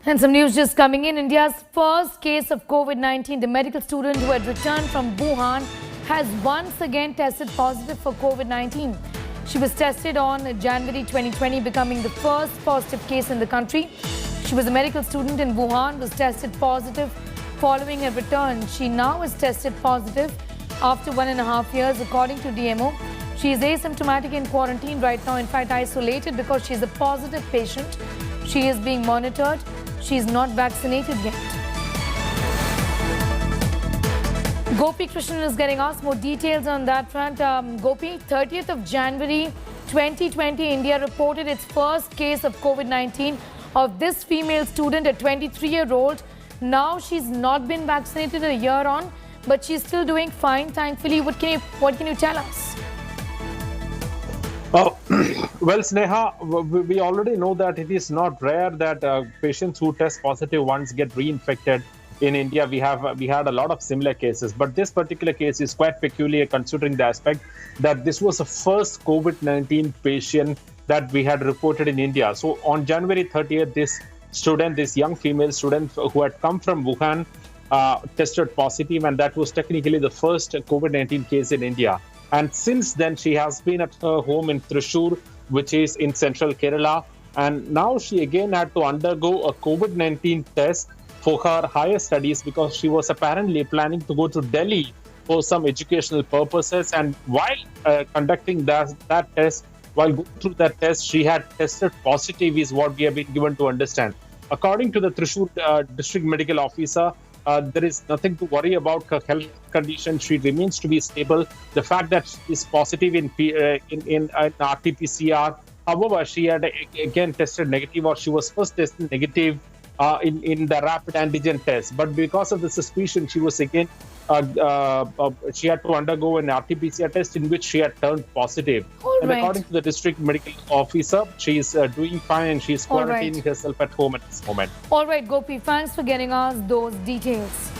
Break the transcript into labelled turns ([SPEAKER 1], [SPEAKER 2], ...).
[SPEAKER 1] And some news just coming in. India's first case of COVID-19. The medical student who had returned from Wuhan has once again tested positive for COVID-19. She was tested on January 2020, becoming the first positive case in the country. She was a medical student in Wuhan, was tested positive following her return. She now is tested positive after 1.5 years, according to DMO. She is asymptomatic in quarantine right now, in fact isolated because she is a positive patient. She is being monitored. She is not vaccinated yet. Gopi Krishnan is getting us more details on that front. Gopi, 30th of January 2020, India reported its first case of COVID-19 of this female student, a 23-year-old. Now she's not been vaccinated a year on, but she's still doing fine, thankfully. What can you tell us?
[SPEAKER 2] Well, Sneha, we already know that it is not rare that patients who test positive once get reinfected. In India, we had a lot of similar cases, but this particular case is quite peculiar considering the aspect that this was the first COVID-19 patient that we had reported in India. So on January 30th, this young female student who had come from Wuhan tested positive, and that was technically the first COVID-19 case in India. And since then, she has been at her home in Thrissur, which is in central Kerala. And now she again had to undergo a COVID-19 test for her higher studies because she was apparently planning to go to Delhi for some educational purposes. And while conducting that test, while going through that test, she had tested positive is what we have been given to understand. According to the Thrissur district medical officer, there is nothing to worry about her health condition. She remains to be stable. The fact that she is positive in RT-PCR, however, she had again tested negative, or she was first tested negative in the rapid antigen test. But because of the suspicion, she was again she had to undergo an RT-PCR test in which she had turned positive. And according to the district medical officer, she is doing fine and she is quarantining herself at home at this moment.
[SPEAKER 1] All right, Gopi, thanks for getting us those details.